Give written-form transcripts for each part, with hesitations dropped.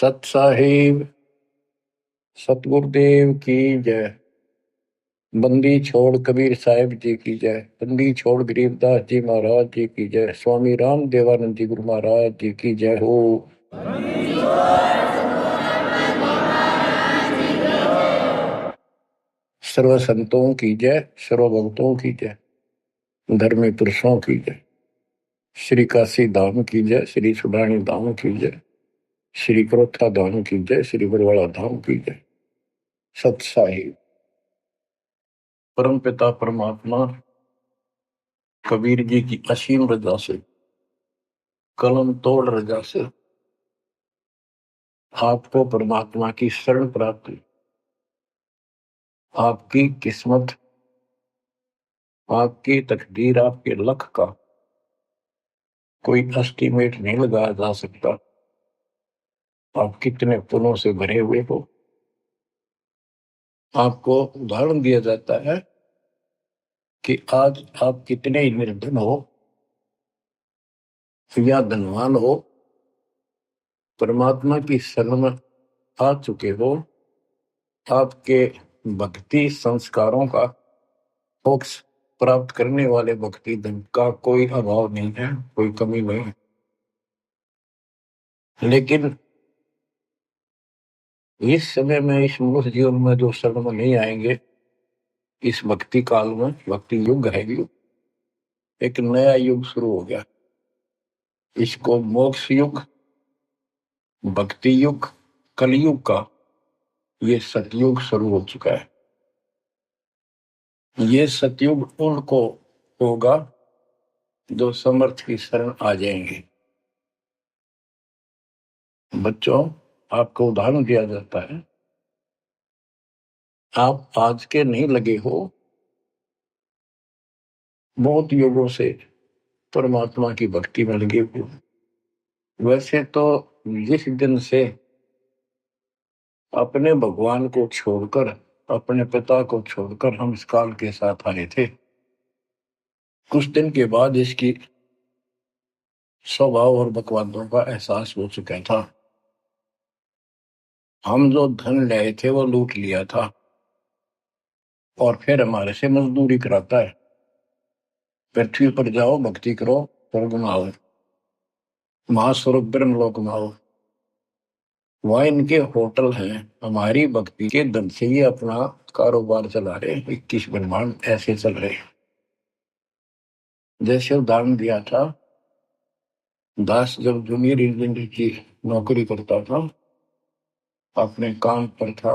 सत साहिब सतगुरुदेव की जय। बंदी छोड़ कबीर साहिब जी की जय। बंदी छोड़ गरीबदास जी महाराज जी की जय। स्वामी राम देवानंद जी गुरु महाराज जी की जय हो। सर्व संतों की जय, सर्व भक्तों की जय, धर्मी पुरुषों की जय। श्री काशी धाम की जय, श्री सुडानी धाम की जय, श्री क्रोथा धाम की जय, श्री बरवाड़ा धाम की जय। सत साहिब परम पिता परमात्मा कबीर जी की असीम रजा से, कलम तोड़ रजा से आपको परमात्मा की शरण प्राप्ति, आपकी किस्मत, आपकी तकदीर, आपके लक का कोई एस्टीमेट नहीं लगाया जा सकता। आप कितने पुण्यों से भरे हुए हो। आपको उदाहरण दिया जाता है कि आज आप कितने ही निर्धन हो या धनवान हो, परमात्मा की शरण में आ चुके हो। आपके भक्ति संस्कारों का, मोक्ष प्राप्त करने वाले भक्ति धन का कोई अभाव नहीं है, कोई कमी नहीं है। लेकिन इस समय में, इस मनुष्य जीवन में जो शरण में नहीं आएंगे, इस भक्ति काल में, भक्ति युग है, युग एक नया युग शुरू हो गया। इसको मोक्ष युग, भक्ति युग, कलयुग का ये सतयुग शुरू हो चुका है। ये सतयुग उनको होगा जो समर्थ की शरण आ जाएंगे। बच्चों, आपको उदाहरण दिया जाता है, आप आज के नहीं लगे हो, बहुत युगों से परमात्मा की भक्ति में लगे हुए। वैसे तो जिस दिन से अपने भगवान को छोड़कर, अपने पिता को छोड़कर हम इस काल के साथ आए थे, कुछ दिन के बाद इसकी स्वभाव और बकवादों का एहसास हो चुका था। हम जो धन लाए थे वो लूट लिया था और फिर हमारे से मजदूरी कराता है। पृथ्वी पर जाओ, भक्ति करो, स्वर्ग में आओ, महास्वर्ग ब्रह्मलोक में आओ। वह इनके होटल हैं। हमारी भक्ति के धन से ही अपना कारोबार चला रहे हैं। 21 ब्रह्मांड ऐसे चल रहे हैं। जैसे उदाहरण दिया था, दास जब जूनियर इंजीनियर की नौकरी करता था, अपने काम पर था,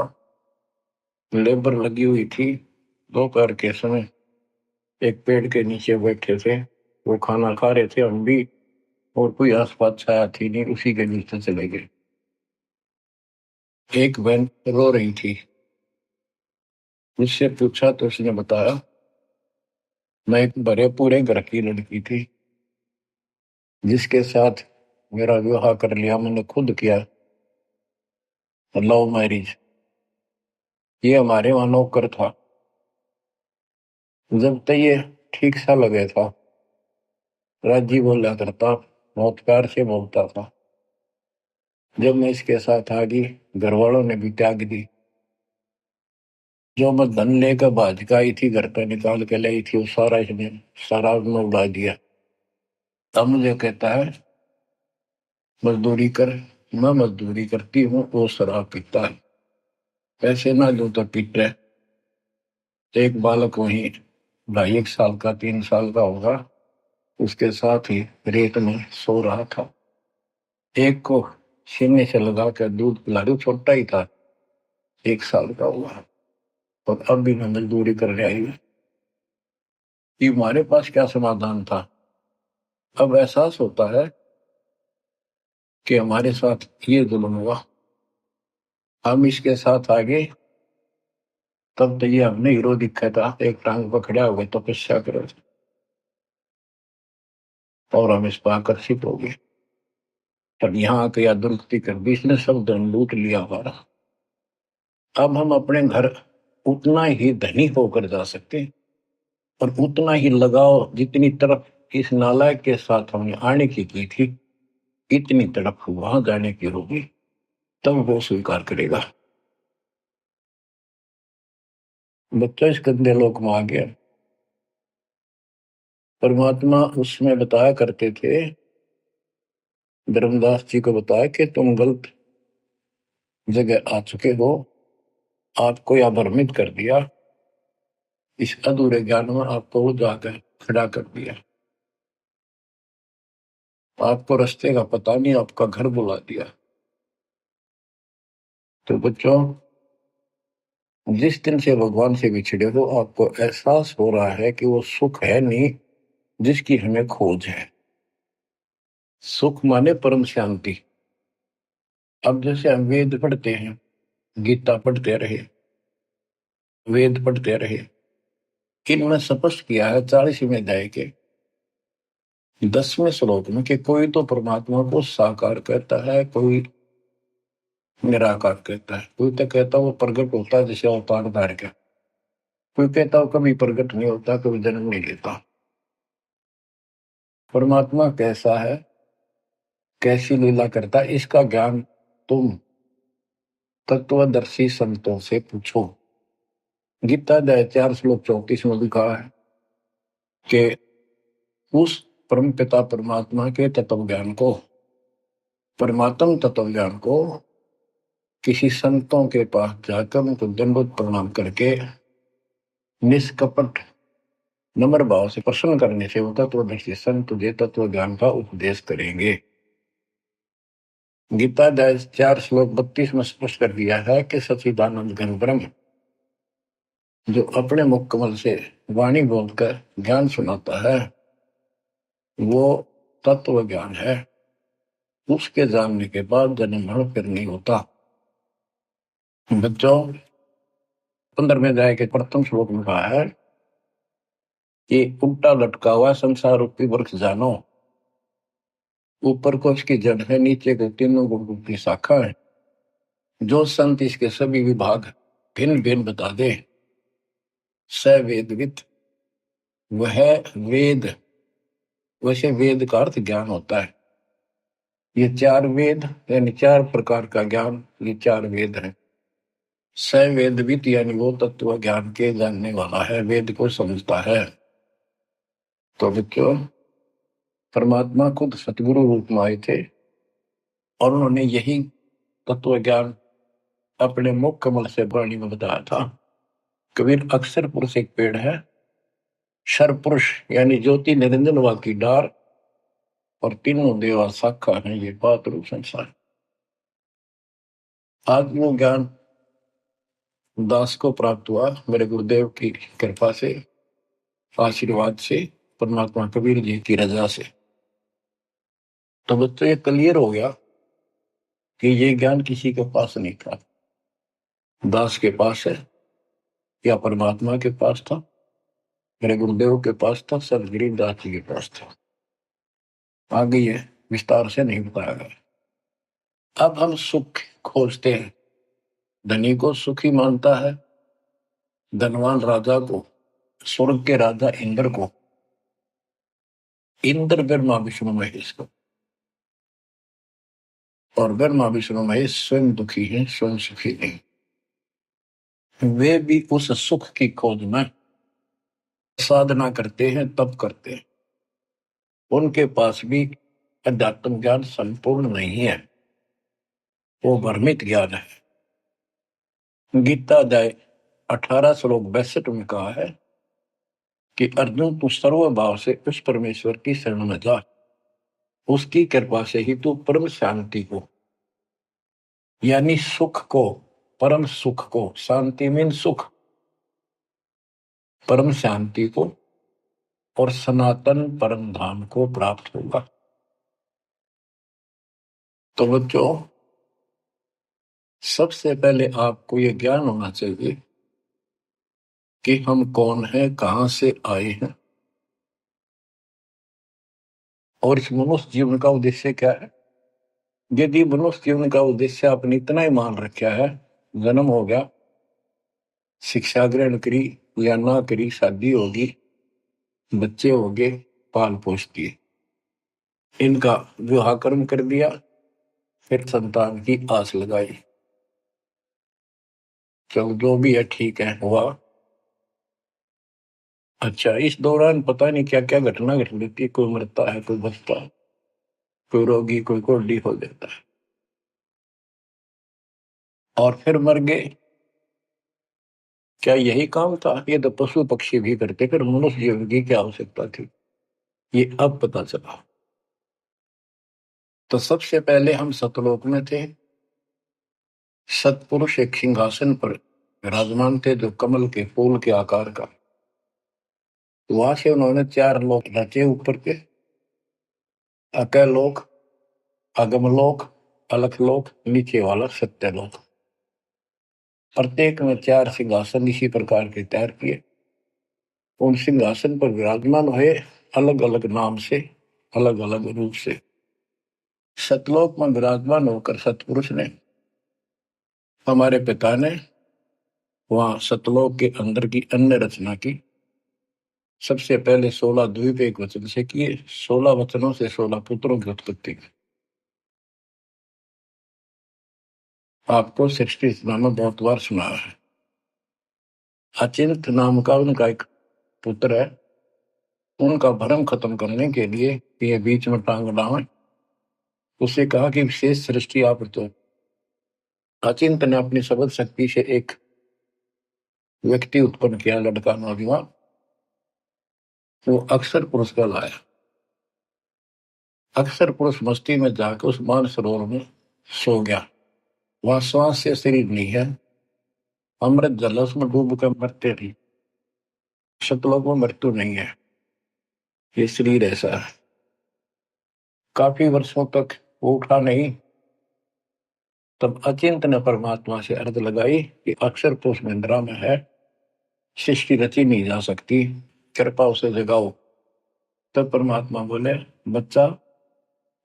लेबर लगी हुई थी, दोपहर के समय एक पेड़ के नीचे बैठे थे, वो खाना खा रहे थे, हम भी, और कोई आसपास छाया थी नहीं, उसी के नीचे चले गए। एक बहन रो रही थी, मुझसे पूछा तो उसने बताया, मैं एक बड़े पूरे घर की लड़की थी जिसके साथ मेरा विवाह कर लिया, मैंने खुद किया, लव मैरिज। ये हमारे वहां नौकर था। जब तक ये ठीक सा लगे था, राजी बोला करता, बहुत प्यार से बोलता था। जब मैं इसके साथ आ गई, घर वालों ने भी त्याग दी। जो मैं धन लेकर भाज का आई थी, घर पे निकाल के लाई थी, वो सारा इसने शराब में उड़ा दिया। तब मुझे कहता है, मजदूरी कर। मैं मजदूरी करती हूँ, वो शराब पीता है। पैसे ना दो तो पीट रहे। एक बालक वहीं 2.5 साल का, 3 साल का होगा, उसके साथ ही रेत में सो रहा था। एक को सीने से लगा कर दूध पिला रही, छोटा ही था, 1 साल का हुआ, और अब भी मैं मजदूरी करने आई हूँ। कि हमारे पास क्या समाधान था। अब एहसास होता है कि हमारे साथ ये जुल्म हुआ, हम इसके साथ आगे। तब तो ये हमने हीरो दिखा था, एक टांग पकड़ा हुआ तपस्या करो, और हम इस पर आकर्षित हो गए। अब यहाँ आके या दुरुक्ति कर दी, इसने सब धन लूट लिया हमारा। अब हम अपने घर उतना ही धनी होकर जा सकते हैं, और उतना ही लगाव जितनी तरफ इस नालायक के साथ हमने आने की थी, इतनी तरफ वहां जाने की होगी। तब वो स्वीकार करेगा। बच्चा इस गंदे लोक में आ गया। परमात्मा उसमें बताया करते थे, धर्मदास जी को बताया कि तुम गलत जगह आ चुके हो, आपको यह भ्रमित कर दिया, इस अधूरे ज्ञान में आपको वो जाकर खड़ा कर दिया, आपको रास्ते का पता नहीं, आपका घर बुला दिया। तो बच्चों, जिस दिन से भगवान से बिछड़े हो, आपको एहसास हो रहा है कि वो सुख है नहीं जिसकी हमें खोज है। सुख माने परम शांति। अब जैसे हम वेद पढ़ते हैं, गीता पढ़ते रहे, वेद पढ़ते रहे, इनमें स्पष्ट किया है 40वें अध्याय के 10वें श्लोक में कि कोई तो परमात्मा को साकार कहता है, कोई निराकार कहता है, कोई तो कहता है वो प्रगट होता है जैसे अवतार धार के, कोई कहता वो कभी प्रगट नहीं होता, कभी जन्म नहीं लेता। परमात्मा कैसा है, कैसी लीला करता है, इसका ज्ञान तुम तत्वदर्शी संतों से पूछो। गीता अध्याय 4 श्लोक 34 में लिखा है कि उस परम पिता परमात्मा के तत्व ज्ञान को, परमात्म तत्व ज्ञान को किसी संतों के पास जाकर उनको दंडवत प्रणाम करके निष्कपट नम्र भाव से प्रसन्न करने से वो तत्वदर्शी संत तुझे तत्व ज्ञान का उपदेश करेंगे। गीता अध्याय 4 श्लोक 32 में स्पष्ट कर दिया है कि सच्चिदानंद घन ब्रह्म जो अपने मुख कमल से वाणी बोलकर ज्ञान सुनाता है, वो तत्व ज्ञान है। उसके जानने के बाद जन्म मरण फिर नहीं होता। बच्चों, 15वें अध्याय के प्रथम श्लोक में कहा है कि उल्टा लटका हुआ संसार रूपी वृक्ष जानो, ऊपर को इसकी जड़ है, नीचे को तीनों गुण की शाखा है। जो संत इसके सभी विभाग भिन्न भिन्न बता दे, स वेदविद, वह वेद। वैसे वेद का अर्थ ज्ञान होता है। ये 4 वेद यानी 4 प्रकार का ज्ञान, ये 4 वेद है। स वेदविद यानी वो तत्व ज्ञान के जानने वाला है, वेद को समझता है। तो बच्चों, परमात्मा खुद सतगुरु रूप में आए थे और उन्होंने यही तत्व ज्ञान अपने मुख कमल से वाणी में बताया था। कबीर अक्षर पुरुष एक पेड़ है, शर पुरुष यानी ज्योति निरंजन वा की डार, और तीनों देवा शाखा है, ये बात रूप संसार। आज वो ज्ञान दास को प्राप्त हुआ मेरे गुरुदेव की कृपा से, आशीर्वाद से, परमात्मा कबीर जी की रजा से। तो बच्चों, ये क्लियर हो गया कि ये ज्ञान किसी के पास नहीं था, दास के पास है या परमात्मा के पास था, मेरे गुरुदेव के पास था, सदगुरु दास जी के पास था। आगे ये विस्तार से नहीं बताया गया। अब हम सुख खोजते हैं, धनी को सुखी मानता है, धनवान राजा को, स्वर्ग के राजा इंद्र को, इंद्र ब्रह्मा विष्णु महेश को, और ब्रह्मा विष्णु महेश स्वयं दुखी है, स्वयं सुखी नहीं। वे भी उस सुख की खोज में साधना करते हैं, तप करते हैं। उनके पास भी अध्यात्म ज्ञान संपूर्ण नहीं है, वो भ्रमित ज्ञान है। गीता अध्याय 18 श्लोक 62 में कहा है कि अर्जुन, तू सर्व भाव से उस परमेश्वर की शरण में जा, उसकी कृपा से ही तू परम शांति को यानी सुख को, परम सुख को, शांति मीन सुख, परम शांति को और सनातन परम धाम को प्राप्त होगा। तो बच्चों, सबसे पहले आपको यह ज्ञान होना चाहिए कि हम कौन हैं, कहां से आए हैं, और इस मनुष्य जीवन का उद्देश्य क्या है। यदि मनुष्य जीवन का उद्देश्य आपने इतना ही मान रखा है, जन्म हो गया, शिक्षा ग्रहण करी या ना करी, शादी होगी, बच्चे हो गए, पाल पोष दिए, इनका विवाह कर्म कर दिया, फिर संतान की आस लगाई, चलो जो भी है ठीक है, हुआ। अच्छा, इस दौरान पता नहीं क्या क्या घटना घट जाती है, कोई मरता है, कोई बचता है, कोई रोगी, कोई कोढ़ी हो जाता है, और फिर मर गए। क्या यही काम था? ये तो पशु पक्षी भी करते, फिर मनुष्य जीवन की क्या आवश्यकता थी? ये अब पता चला। तो सबसे पहले हम सतलोक में थे। सतपुरुष एक सिंहासन पर विराजमान थे, जो कमल के फूल के आकार का। वहां से उन्होंने चार लोक रचे ऊपर के: अकलोक, अगमलोक, अलखलोक, नीचे वाला सत्यलोक। प्रत्येक में चार सिंहासन इसी प्रकार के तैयार किए। उन सिंहासन पर विराजमान हुए, अलग अलग नाम से, अलग अलग रूप से। सतलोक में विराजमान होकर सतपुरुष ने, हमारे पिता ने, वहां सतलोक के अंदर की अन्य रचना की। सबसे पहले 16 द्वीप एक वचन से किए, 16 वचनों से 16 पुत्रों की उत्पत्ति की। आपको सृष्टि रचना में बहुत बार सुना है। अचिंत नाम का उनका एक पुत्र है। उनका भ्रम खत्म करने के लिए ये बीच में टांग डावे, उसे कहा कि विशेष सृष्टि आप तो। अचिंत ने अपनी शब्द शक्ति से एक व्यक्ति उत्पन्न किया, लड़का नौजवान। वो अक्षर पुरुष का लाया। अक्षर पुरुष मस्ती में जाकर उस मानसरोवर में सो गया। वहां श्वास से शरीर नहीं है, अमृत जल उसमें डूब कर मरते थी। शतलोक में मृत्यु नहीं है, ये शरीर ऐसा है। काफी वर्षों तक वो उठा नहीं। तब अचिंत ने परमात्मा से अर्ज लगाई कि अक्षर पुरुष निंद्रा में है, सृष्टि रची नहीं जा सकती, कृपा उसे जगाओ। तब परमात्मा बोले, बच्चा,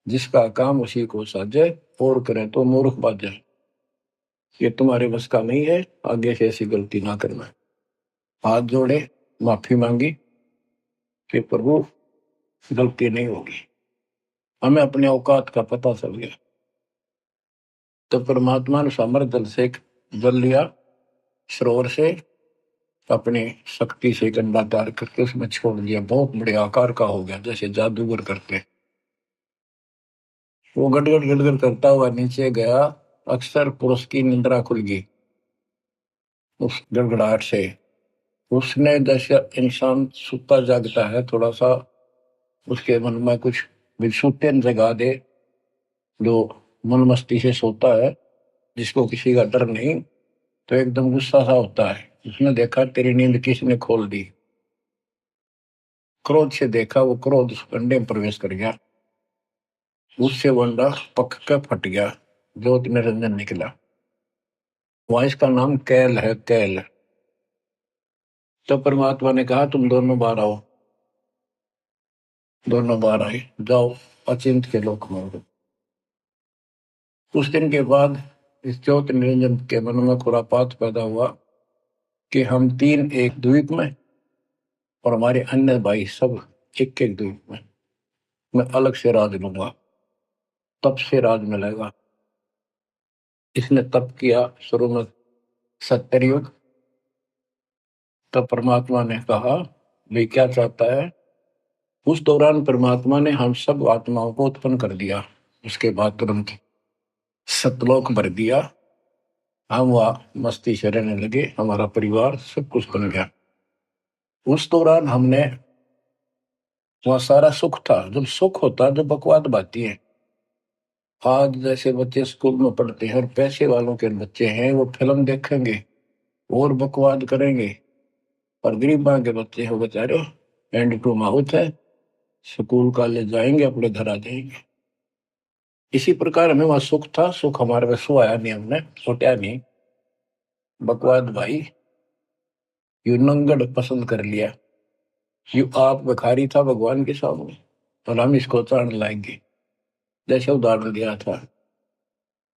जिसका काम उसी को साजे, और करे तो मूर्ख बाजे। ये तुम्हारे बस का नहीं है, आगे से ऐसी गलती ना करना। हाथ जोड़े, माफी मांगी कि प्रभु गलती नहीं होगी। हमें अपने औकात का पता चल गया। तो परमात्मा ने समर जल से जल लिया, सरोवर से, अपनी शक्ति से गंडा तैयार करके उसमें छोड़ दिया। बहुत बड़े आकार का हो गया, जैसे जादूगर करते। वो गड़गड़ गड़गड़ करता हुआ नीचे गया। अक्सर पुरुष की निंद्रा खुल गई उस गड़गड़ाहट से। उसने, जैसे इंसान सुता जागता है, थोड़ा सा उसके मन में कुछ विक्षुप्तन जगा दे, जो मन मस्ती से सोता है, जिसको किसी का डर नहीं, तो एकदम गुस्सा सा होता है। उसने देखा तेरी नींद किसने खोल दी। क्रोध से देखा, वो क्रोध उस अंडे में प्रवेश कर गया। उससे वो अंडा पक कर फट गया, ज्योति निरंजन निकला। वहां इसका नाम कैल है, कैल। तो परमात्मा ने कहा, तुम दोनों बाहर आओ। दोनों बाहर आए, जाओ अचिंत के लोक में। कुछ दिन के बाद इस ज्योति निरंजन के मन में खुरापात पैदा हुआ कि हम तीन एक द्वीप में, और हमारे अन्य भाई सब एक एक द्वीप में। मैं अलग से राज लूंगा, तप से राज मिलेगा। इसने तप किया शुरू में, सत्तर युग। तब परमात्मा ने कहा, भाई क्या चाहता है? उस दौरान परमात्मा ने हम सब आत्माओं को उत्पन्न कर दिया। उसके बाद तुरंत सतलोक भर दिया। हम वहां मस्ती से रहने लगे, हमारा परिवार सब कुछ बन गया। उस दौरान हमने, वहां सारा सुख था। जब सुख होता है, जब बकवाद बाती है। आज जैसे बच्चे स्कूल में पढ़ते हैं और पैसे वालों के बच्चे हैं, वो फिल्म देखेंगे और बकवाद करेंगे, और गरीबा के बच्चे हैं, वो बेचारे एंड टू माउथ है, स्कूल कॉलेज जाएंगे, अपने घर आ जाएंगे। इसी प्रकार हमें वहां सुख था। सुख हमारे में सो आया नहीं, हमने सोचा नहीं। बकवाद भाई, यू नंगड़ पसंद कर लिया। यू आप भिखारी था भगवान के सामने, और हम इसको चाण लाएंगे। जैसे उदाहरण दिया था,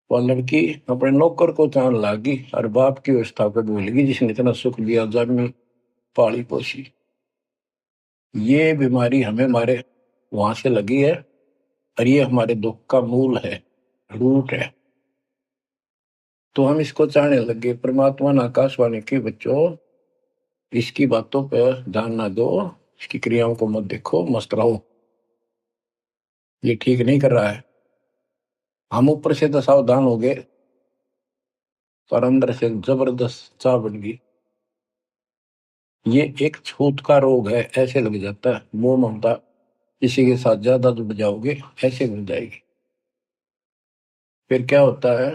वो लड़की अपने नौकर को चाण लागी और बाप की व्यवस्था को भूल गई, जिसने इतना सुख दिया, जन्मी, पाली पोसी। ये बीमारी हमें हमारे वहां से लगी है, और ये हमारे दुख का मूल है, रूट है। तो हम इसको चाहने लगे। परमात्मा ने आकाशवाणी की, बच्चों इसकी बातों पर ध्यान ना दो, इसकी क्रियाओं को मत देखो, मस्त रहो, ये ठीक नहीं कर रहा है। हम ऊपर से तो सावधान हो गए, पर अंदर से जबरदस्त चाह बन गई। ये एक छूत का रोग है, ऐसे लग जाता है। मोह ममता किसी के साथ ज्यादा जुड़ जाओगे, ऐसे मिल जाएगी। फिर क्या होता है,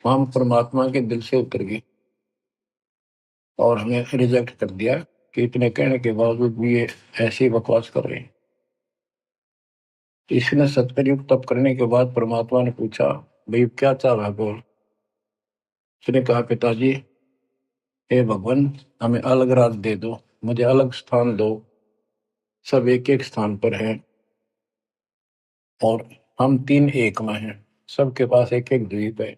हम परमात्मा के दिल से उतर गए और हमें रिजेक्ट कर दिया कि इतने कहने के बावजूद भी ये ऐसी बकवास कर रहे हैं। इसने सत्कर्युग तप करने के बाद परमात्मा ने पूछा, भाई क्या चाह रहा है, बोल। उसने कहा, पिताजी हे भगवान, हमें अलग राज दे दो, मुझे अलग स्थान दो। सब एक एक स्थान पर हैं और हम तीन एक में हैं, सबके पास एक एक द्वीप है।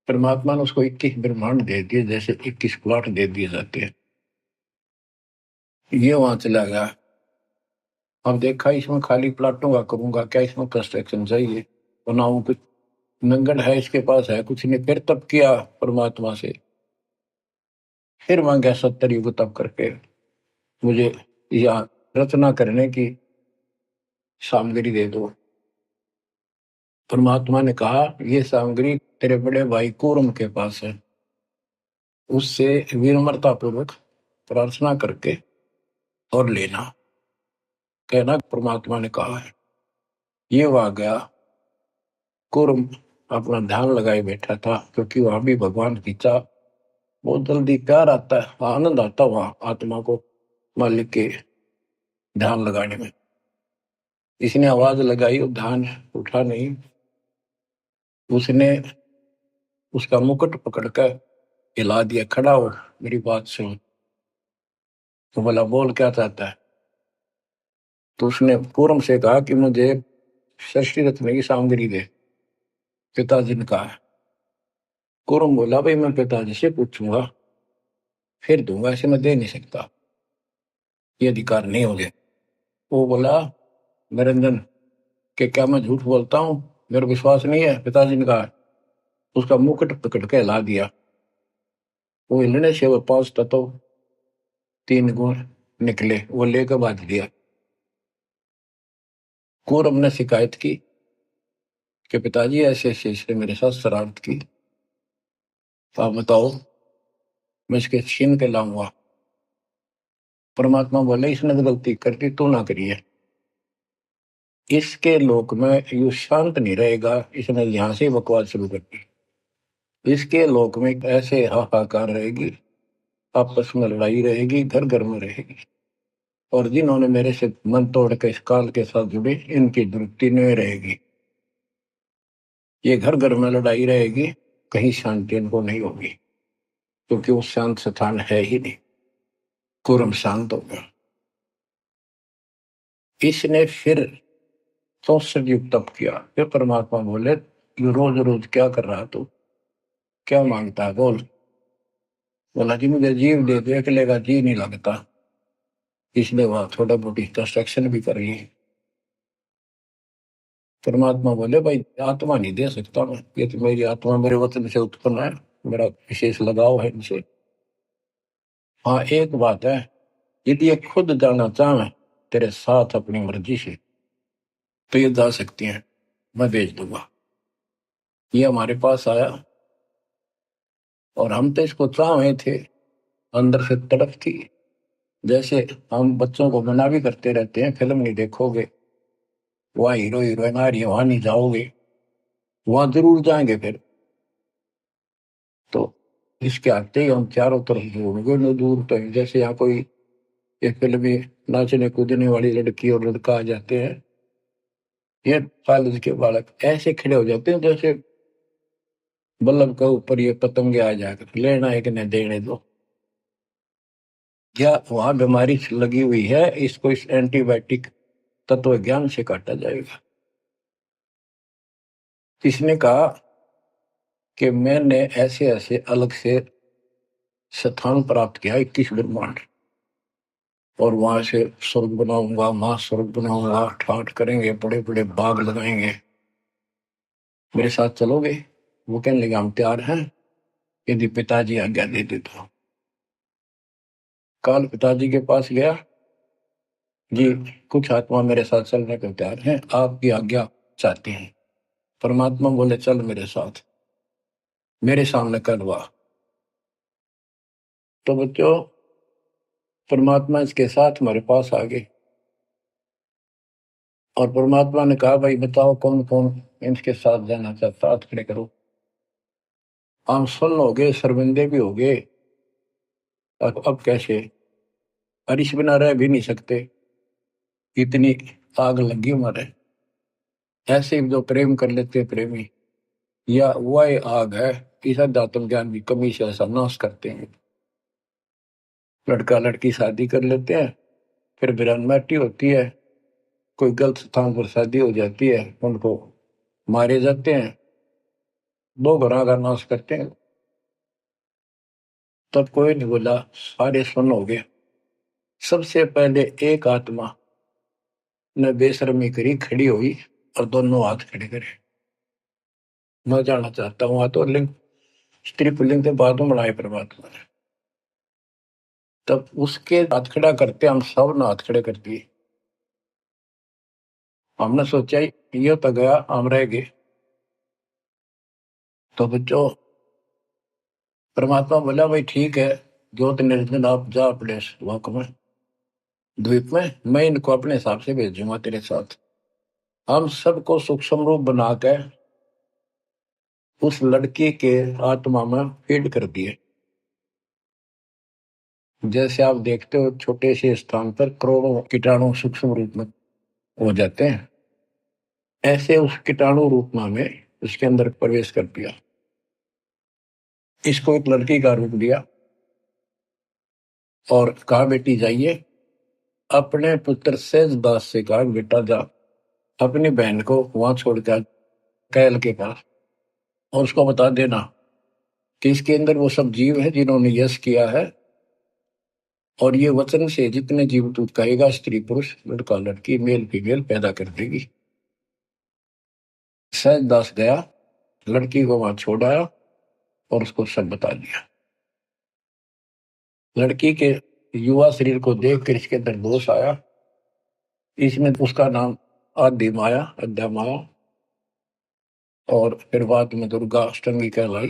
परमात्मा ने उसको 21 ब्रह्मांड दे दिए, जैसे 21 प्लॉट दे दिए जाते हैं। ये वहां चला गया। अब देखा, इसमें खाली प्लाटों का करूंगा क्या, इसमें कंस्ट्रक्शन चाहिए, बनाऊं कुछ। नंगन है, इसके पास है कुछ नहीं। फिर तब किया परमात्मा से, फिर मांगा 70 युग तब करके मुझे यहाँ रचना करने की सामग्री दे दो। परमात्मा ने कहा, ये सामग्री तेरे बड़े भाई कूर्म के पास है, उससे विनम्रता पूर्वक प्रार्थना करके और लेना, कहना परमात्मा ने कहा है। ये वहां गया, कूर्म अपना ध्यान लगाए बैठा था, क्योंकि वहां भी भगवान की चाह, बहुत जल्दी प्यार आता है, आनंद आता है वहां आत्मा को मालिक के ध्यान लगाने में। इसने आवाज लगाई और ध्यान उठा नहीं। उसने उसका मुकुट पकड़कर हिला दिया, खड़ा हो, मेरी बात सुन। तो बोला, बोल क्या चाहता है। तो उसने पूर्व से कहा कि मुझे षष्ठी रत्न की सामग्री दे, पिताजी ने कहा। कुरम बोला, भाई मैं पिताजी से पूछूंगा फिर दूंगा, ऐसे मैं दे नहीं सकता, ये अधिकार नहीं हो गया। वो बोला, निरंजन के क्या मैं झूठ बोलता हूँ, मेरा विश्वास नहीं है, पिताजी ने कहा। उसका मुकुट पकड़ के हिला दिया। वो हिलने से वो 5 तत्व 3 गुण निकले, वो लेकर बांध दिया। कुरम ने शिकायत की कि पिताजी ऐसे ऐसे इसने मेरे साथ शरारत की, तो आप बताओ मैं इसके छीन के लाऊंगा। परमात्मा बोले, इसने तो गलती कर दी, तू ना करिए। इसके लोक में यू शांत नहीं रहेगा, इसने यहां से बकवास शुरू कर दी। इसके लोक में ऐसे हाहाकार रहेगी, आपस में लड़ाई रहेगी, घर घर में रहेगी। और जिन्होंने मेरे से मन तोड़ के इस काल के साथ जुड़े, इनकी दुरुक्ति नहीं रहेगी। ये घर घर में लड़ाई रहेगी, कहीं शांति इनको नहीं होगी, क्योंकि वो शांत स्थान है ही नहीं। कुरम शांत हो गया। इसने फिर 64 युग तप किया। फिर परमात्मा बोले, ये रोज रोज क्या कर रहा तू, क्या मांगता है, बोल। बोला, जी मुझे जीव दे दो, अकेले का जी नहीं लगता, इसलिए वहां थोड़ा मोटी कंस्ट्रक्शन भी कर रही है। परमात्मा बोले, भाई आत्मा नहीं दे सकता मैं, ये तो मेरी आत्मा मेरे वतन से उत्पन्न है, मेरा विशेष लगाव है इनसे। हाँ एक बात है, यदि ये खुद जाना चाहे तेरे साथ अपनी मर्जी से, तो ये जा सकती हैं, मैं भेज दूंगा। ये हमारे पास आया और हम तो इसको चाह रहे थे, अंदर से तड़प थी। जैसे हम बच्चों को मना भी करते रहते हैं, फिल्म नहीं देखोगे, वहाँ हीरो हीरोइन आ रही है, वहां नहीं जाओगे, वहां जरूर जाएंगे। फिर तो इसके आते ही हम चारों तरफ ढूंढोगे न, दूर तो जैसे यहाँ कोई एक फिल्म में नाचने कूदने वाली लड़की और लड़का आ जाते हैं, ये कॉलेज के बालक ऐसे खड़े हो जाते हैं जैसे बल्लभ के ऊपर ये पतंगे आ जाकर, लेना है कि नहीं देने दो। क्या वहां बीमारी लगी हुई है, इसको इस एंटीबायोटिक तत्व ज्ञान से काटा जाएगा। इसने कहा कि मैंने ऐसे ऐसे अलग से स्थान प्राप्त किया, 21 ब्रह्मांड, और वहां से स्वर्ग बनाऊंगा, महास्वर्ग बनाऊंगा, ठाठ करेंगे, बड़े बड़े बाग लगाएंगे, मेरे साथ चलोगे। वो कहने लगे हम तैयार हैं यदि पिताजी आज्ञा दे दे तो। काल पिताजी के पास गया, जी कुछ आत्मा मेरे साथ चलने को तैयार हैं, आपकी आज्ञा चाहते हैं। परमात्मा बोले चल मेरे साथ, मेरे सामने करवा। तो बच्चों परमात्मा इसके साथ हमारे पास आ गए और परमात्मा ने कहा भाई बताओ कौन कौन इनके साथ जाना चाहता, हाथ खड़े करो। हम सुन्न हो गए, शर्मिंदे भी हो गए। अब कैसे, हरीश बिना रह भी नहीं सकते, इतनी आग लगी हमारे। ऐसे जो प्रेम कर लेते हैं प्रेमी, या वह आग है कि अध्यात्म ज्ञान की कमी से ऐसा नाश करते हैं। लड़का लड़की शादी कर लेते हैं, फिर विरानमाटी होती है, कोई गलत स्थान पर शादी हो जाती है, उनको मारे जाते हैं, दो घरों का नाश करते हैं। तब कोई नहीं बोला, सारे सुन हो गए। सबसे पहले एक आत्मा ने बेशर्मी करी, खड़ी हुई और दोनों हाथ खड़े करे। मैं जानना चाहता हूं, तो लिंग स्त्री पुल्लिंग के बाद में बनाए परमात्मा ने। तब उसके हाथ खड़ा करते हम सब ने हाथ खड़े कर दिए। हमने सोचा ये तो गया, हम रह गए। तो बच्चों परमात्मा बोला भाई ठीक है, ज्योत निर्जन आप जा अपने वक में द्वीप में, मैं इनको अपने हिसाब से भेजूंगा तेरे साथ। हम सबको सूक्ष्म रूप बना के उस लड़की के आत्मा में फीड कर दिए। जैसे आप देखते हो छोटे से स्थान पर करोड़ों कीटाणु सूक्ष्म रूप में हो जाते हैं, ऐसे उस कीटाणु रूप में हमें उसके अंदर प्रवेश कर दिया। इसको एक लड़की का रूप दिया और कहा बेटी जाइए, अपने पुत्र सेज दास से कहा बेटा जा अपनी बहन को वहां छोड़कर कैल के पास, और उसको बता देना कि इसके अंदर वो सब जीव है जिन्होंने यश किया है, और ये वचन से जितने जीव तू कहेगा स्त्री पुरुष लड़का लड़की मेल फीमेल पैदा कर देगी। सहज दास गया, लड़की को वहां छोड़ाया और उसको सब बता दिया। लड़की के युवा शरीर को देख कर इसके अंदर दोष आया, इसमें उसका नाम आदि माया अद्या माया, और फिर बाद में दुर्गा अष्टमी कहलाई,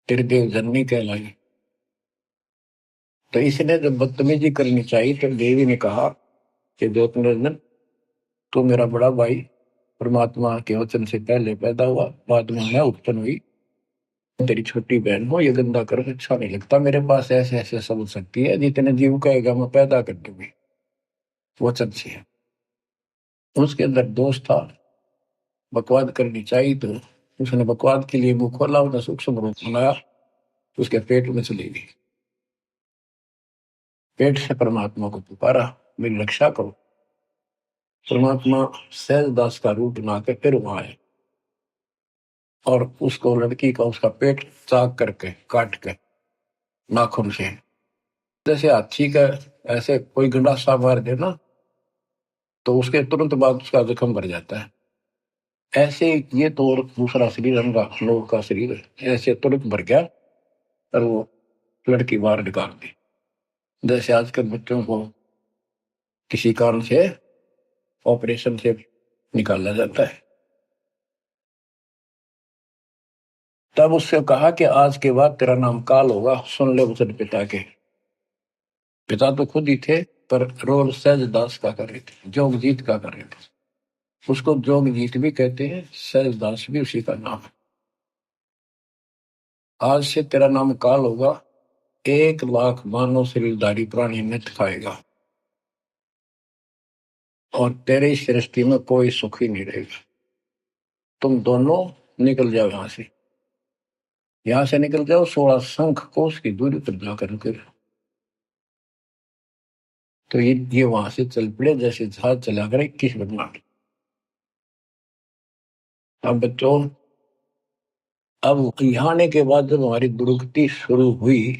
त्रिदेव जननी कहलाई। तो इसने जब बदतमीजी करनी चाहिए तो देवी ने कहा कि ज्योतिर्नंदन तू मेरा बड़ा भाई परमात्मा के वचन से पहले पैदा हुआ, बाद में मैं उत्पन्न हुई, तेरी छोटी बहन हो, ये गंदा कर अच्छा नहीं लगता मेरे पास, ऐसे ऐसे समझ सकती है, जितने जीव कहेगा मैं पैदा कर दूंगी वचन से। उसके अंदर दोष था, बकवाद करनी चाहिए तो उसने बकवाद के लिए मुंह खोला, उसने सूक्ष्म रूप बनाया, उसके पेट में चली गई। पेट से परमात्मा को पुकारा मेरी रक्षा करो। परमात्मा सहजदास का रूप बना के फिर वहां आए और उसको लड़की का उसका पेट चाक करके काट के नाखून से, जैसे हाथी का ऐसे कोई गंडासा मार दे ना तो उसके तुरंत बाद उसका जख्म भर जाता है, ऐसे ये तो और दूसरा शरीर हमारा लोग का शरीर ऐसे तुरंत भर गया और वो लड़की बाहर निकाल दी। जैसे आजकल बच्चों को किसी कारण से ऑपरेशन से निकाला जाता है। तब उससे कहा कि आज के बाद तेरा नाम काल होगा, सुन ले वचन पिता के। पिता तो खुद ही थे पर रोल सहजदास का कर रहे थे, जोगजीत का कर रहे थे। उसको जोगजीत भी कहते हैं, सहजदास भी उसी का नाम है। आज से तेरा नाम काल होगा, 1,00,000 मानव शरीरधारी प्राणी नित खाएगा और तेरे इस सृष्टि में कोई सुख ही नहीं रहेगा। तुम दोनों निकल जाओ यहां से निकल जाओ, 16 शंख कोस की दूरी पर जाकर कर। तो ये वहां से चल पड़े जैसे जहाज चला कर 21 ब्रह्मांड। अब बच्चों अब यहाँ आने के बाद जब हमारी दुर्गति शुरू हुई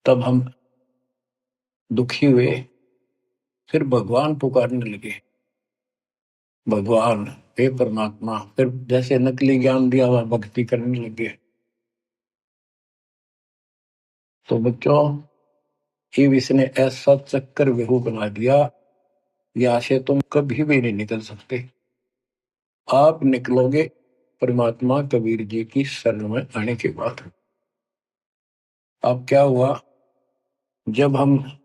तब हम दुखी हुए, फिर भगवान पुकारने लगे भगवान, हे परमात्मा। फिर जैसे नकली ज्ञान दिया हुआ भक्ति करने लगे। तो बच्चों, शिव इसने ऐसा चक्कर व्यू बना दिया, यहाँ से तुम कभी भी नहीं निकल सकते। आप निकलोगे परमात्मा कबीर जी की शरण में आने के बाद। अब क्या हुआ, जब हम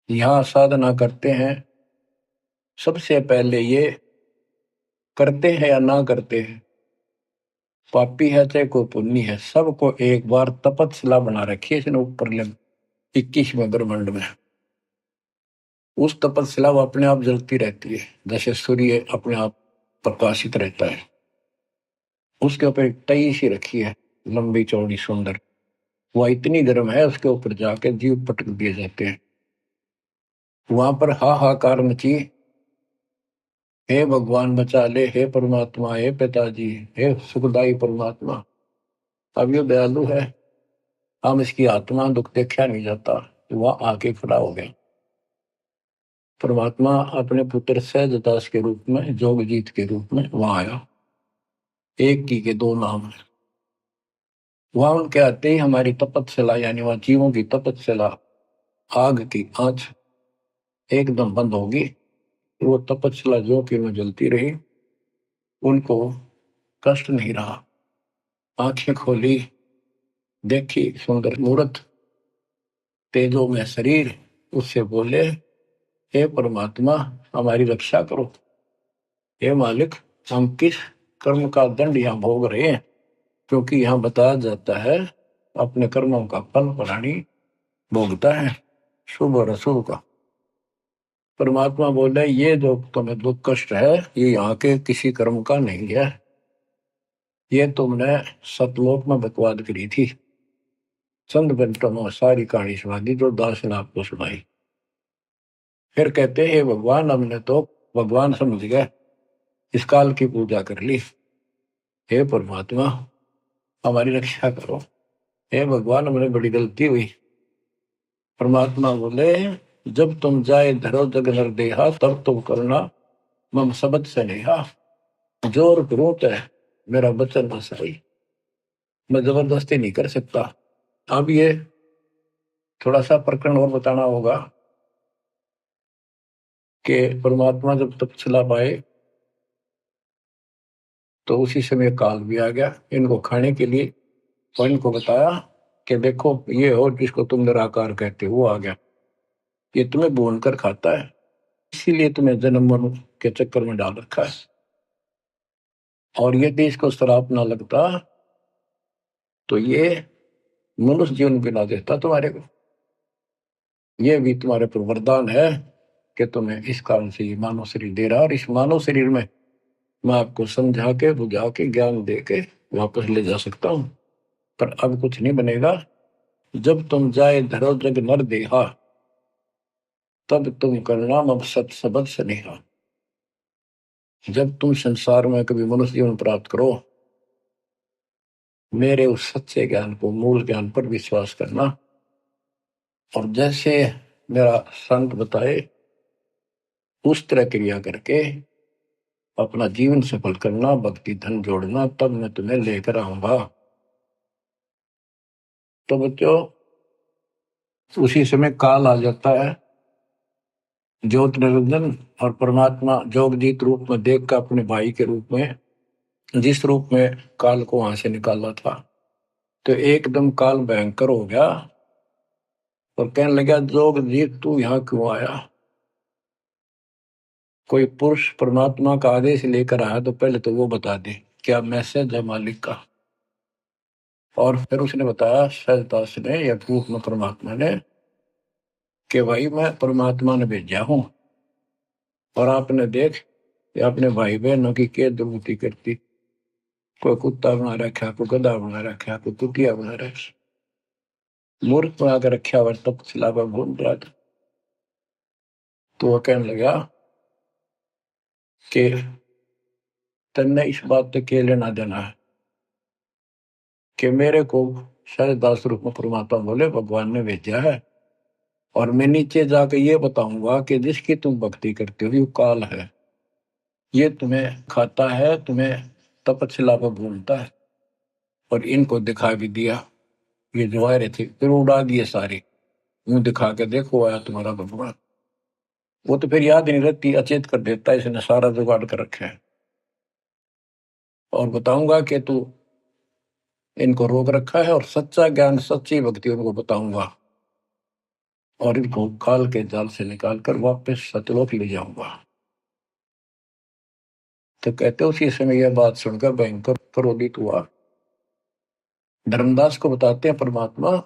यहाँ साधना करते हैं, सबसे पहले ये करते हैं या ना करते हैं, पापी है चाहे कोई पुण्य है, सबको एक बार तपस्या बना रखी है इसने ऊपर 21वें ब्रह्मांड में। उस तपस्या वो अपने आप जलती रहती है, जैसे सूर्य अपने आप प्रकाशित रहता है। उसके ऊपर एक तई सी रखी है, लंबी चौड़ी सुंदर। वह इतनी गर्म है, उसके ऊपर जाके जीव पटक दिए जाते हैं। वहां पर हाहाकार मची, हे भगवान बचा ले, हे परमात्मा, हे पिताजी, हे सुखदाई परमात्मा। अब ये दयालु है, हम इसकी आत्मा दुख देखा नहीं जाता। वह आके खड़ा हो गया। परमात्मा अपने पुत्र सहजदास के रूप में, जोगजीत के रूप में वहां आया। एक की के दो नाम है। वहां उनके आते ही हमारी तपस्या, यानी वहां जीवों की तपस्या, आग की आंच एकदम बंद होगी। वो तपस्या जो कि में जलती रही, उनको कष्ट नहीं रहा। आंखें खोली, देखी सुंदर मूर्त, तेजो में शरीर। उससे बोले, हे परमात्मा हमारी रक्षा करो। हे मालिक, हम किस कर्म का दंड यहाँ भोग रहे हैं? क्योंकि यहाँ बताया जाता है अपने कर्मों का फल प्राणी भोगता है, शुभ और अशुभ का। परमात्मा बोले, ये जो तुम्हें दुख कष्ट है, ये यहाँ के किसी कर्म का नहीं है। ये तुमने सतलोक में बकवाद करी थी। चंद घंटों में सारी कहानी सुना दी जो दास ने आपको सुनाई। फिर कहते हैं, भगवान हमने तो भगवान समझ गए, इस काल की पूजा कर ली। हे परमात्मा हमारी रक्षा करो। हे भगवान हमने बड़ी गलती हुई। परमात्मा बोले, जब तुम जाए धरो जग नर देहा, तब तुम करना मम सबद से नेहा। जोर क्रोध है मेरा बचन न सही, मैं जबरदस्ती नहीं कर सकता। अब ये थोड़ा सा प्रकरण और बताना होगा कि परमात्मा जब तक चला पाए, तो उसी समय काल भी आ गया इनको खाने के लिए। और इनको बताया कि देखो ये हो जिसको तुम निराकार कहते हो, वो आ गया, ये तुम्हें भून कर खाता है, इसीलिए तुम्हें जन्म मरण के चक्कर में डाल रखा है। और यदि इसको श्राप ना लगता तो ये मनुष्य जीवन भी ना देता तुम्हारे को। ये भी तुम्हारे पर वरदान है कि तुम्हें इस कारण से ये मानव शरीर दे रहा है, और इस मानव शरीर में मैं आपको समझा के बुझा के ज्ञान दे के वापस ले जा सकता हूं। पर अब कुछ नहीं बनेगा। जब तुम जाए धरो जग नर देहा, तब तुम करना मब सत सबद स्नेहा। जब तुम संसार में कभी मनुष्य जीवन प्राप्त करो, मेरे उस सच्चे ज्ञान को, मूल ज्ञान पर विश्वास करना, और जैसे मेरा संत बताए उस तरह क्रिया करके अपना जीवन सफल करना, भक्ति धन जोड़ना, तब मैं तुम्हें लेकर आऊंगा। तो बच्चों, उसी समय काल आ जाता है। ज्योत निरंजन और परमात्मा जोगजीत रूप में देख कर अपने भाई के रूप में, जिस रूप में काल को वहां से निकाला था, तो एकदम काल भयंकर हो गया और कहने लगा, जोगजीत तू यहाँ क्यों आया? कोई पुरुष परमात्मा का आदेश लेकर आया तो पहले तो वो बता दे क्या मैसेज है मालिक का। और फिर उसने बताया सहजदास ने या रूप में परमात्मा ने कि भाई मैं परमात्मा ने भेजा हूं, और आपने देख अपने भाई बहनों की क्या दुर्गति करती। कोई कुत्ता बना रखा, कोई गधा बना रखा, कोई कुतिया बना रखा, मूर्ख बना कर रखा हुआ, तब सिलावा घूम रहा था। तो वो कहने लगा कि तन्ने इस बात से क्या लेना देना है कि मेरे को सहजदास रूप में परमात्मा बोले भगवान ने भेजा है, और मैं नीचे जाकर ये बताऊंगा कि जिसकी तुम भक्ति करते हो वो काल है। ये तुम्हें खाता है, तुम्हें तपस्या पर भूलता है, और इनको दिखा भी दिया। ये जो आ रहे थे फिर उड़ा दिए सारे, यूं दिखा के देखो आया तुम्हारा भगवान। वो तो फिर याद नहीं रहती, अचेत कर देता है, इसने सारा जुगाड़ कर रखा है। और बताऊंगा कि तू इनको रोक रखा है, और सच्चा ज्ञान सच्ची भक्ति उनको बताऊंगा, और इनको काल के जाल से निकाल कर वापस सतलोक ले जाऊंगा। तो कहते उसी समय यह बात सुनकर भयंकर क्रोधित हुआ। धर्मदास को बताते हैं परमात्मा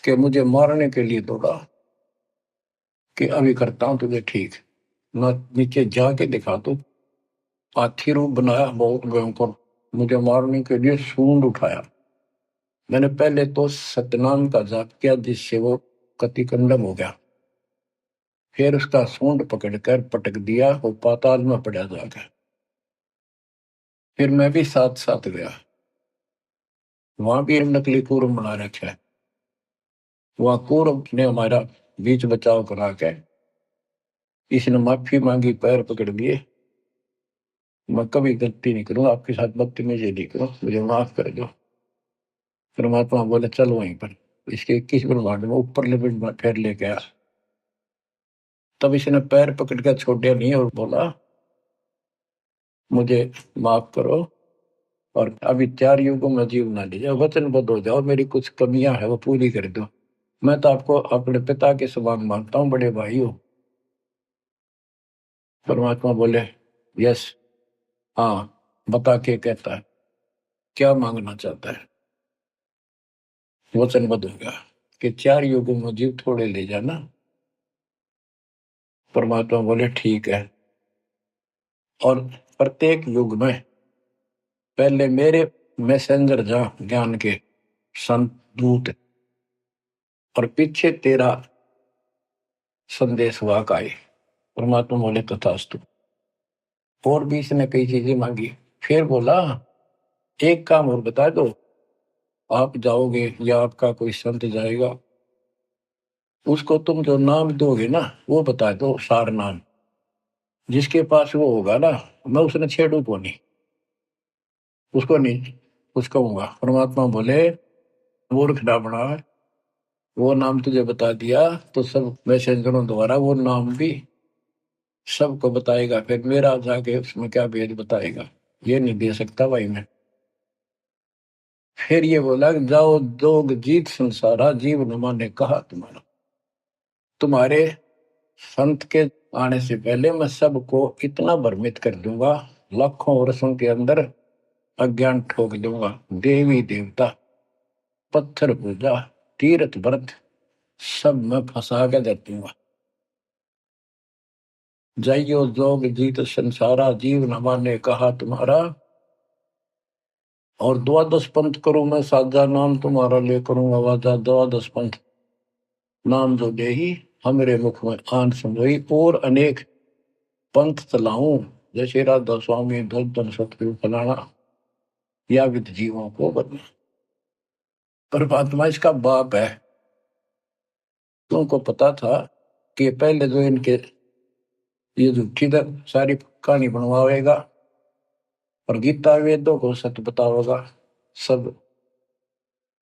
कि मुझे मारने के लिए दौड़ा, कि अभी करता हूं तुझे ठीक, न नीचे जाके दिखा दो। हाथी रूप बनाया बहुत भयंकर, मुझे मारने के लिए सूंड उठाया। मैंने पहले तो सतनाम का जाप किया, जिससे वो कतिकंडम हो गया। फिर उसका सूंड पकड़कर पटक दिया, वो पाताल में पड़ा जाकर। फिर मैं भी साथ साथ गया, वहां भी नकली कूर्म बना रखा है। वहां कूर्म ने हमारा बीच बचाव करा के इसने माफी मांगी, पैर पकड़ लिए, मैं कभी गलती नहीं करूं, आपके साथ बदतमीजी नहीं करूं, मुझे माफ कर दो। परमात्मा बोले चल वहीं पर इसके 21 ब्रह्मांड में ऊपर लिमिट में फिर लेके आ। तब इसने पैर पकड़ कर छोड़े नहीं और बोला मुझे माफ करो, और अभी 4 युगों में जीव ना लीजिए, वचनबद्ध हो जाओ, मेरी कुछ कमियां है वो पूरी कर दो। मैं तो आपको अपने पिता के समान मानता हूँ, बड़े भाई हो। परमात्मा बोले यस, हाँ बता के कहता है, क्या मांगना चाहता है। वचनबद्ध हो गया कि 4 युगों में जीव थोड़े ले जाना। परमात्मा बोले ठीक है, और प्रत्येक युग में पहले मेरे मैसेंजर जा ज्ञान के संत दूत, और पीछे तेरा संदेश वाक आए। परमात्मा बोले तथास्तु। और भी इसने कई चीजें मांगी। फिर बोला एक काम और बता दो, आप जाओगे या आपका कोई संत जाएगा, उसको तुम जो नाम दोगे ना वो बता दो, सार नाम। जिसके पास वो होगा ना, मैं उसने छेड़ू को नहीं, उसको नहीं कुछ कहूंगा। परमात्मा बोले मूर्ख ना बना, वो नाम तुझे बता दिया तो सब मैसेंजरों द्वारा वो नाम भी सबको बताएगा, फिर मेरा जाके उसमें क्या भेद बताएगा, ये नहीं दे सकता भाई मैं। फिर ये बोला जाओ दोग जीत संसारा, जीव नुमा ने कहा तुम्हारा। तुम्हारे संत के आने से पहले मैं सबको इतना भ्रमित कर दूंगा, लाखों वर्षों के अंदर अज्ञान ठोक दूंगा। देवी देवता, पत्थर पूजा, तीर्थ व्रत सब मैं फंसा के दे दूंगा। जाइयो जोग जीत संसारा, जीव न माने कहा तुम्हारा। और द्वादश पंथ करूं मैं साजा, नाम तुम्हारा ले करूं आवाजा। द्वादश पंथ नाम जो दे ही हमरे मुख में आन समझोई, और अनेक पंथ चलाऊं, जैसे राधा स्वामी धन सतगुरु फलाना, या विद जीवों को बदला। परमात्मा इसका बाप है। तुमको पता था कि पहले जो इनके ये झूठी सारी कहानी बनवाएगा, और गीता वेदों को सत्य बताओगा सब,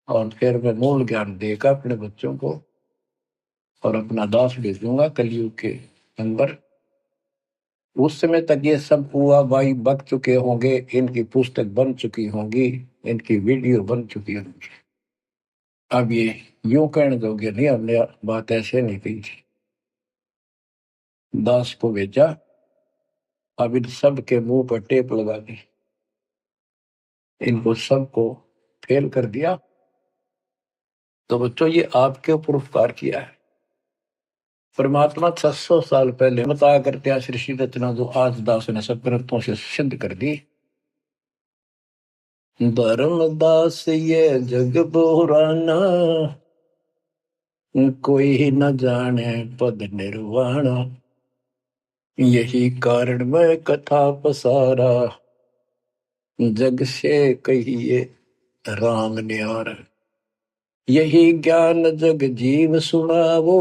और फिर मैं मूल ज्ञान देगा अपने बच्चों को, और अपना दास भेजूंगा कलयुग के अंदर। उस समय तक ये सब हुआ भाई बक चुके होंगे, इनकी पुस्तक बन चुकी होंगी, इनकी वीडियो बन चुकी होंगी। अब ये यूं कहने दोगे नहीं, हमने बात ऐसे नहीं कही थी। दास को भेजा, अब इन सब के मुंह पर टेप लगा दी, इनको सबको फेल कर दिया। तो बच्चों ये आपके ऊपर उपकार किया है। परमात्मा 600 साल पहले बताया करते सृष्टि रचना, जो आज दास ने सब ग्रंथों से सिद्ध कर दी। धर्मदास ये जग बोराना, कोई न जाने पद निर्वाणा। यही कारण मैं कथा पसारा, जग से कहिए राम न्यारा। यही ज्ञान जग जीव सुनावो,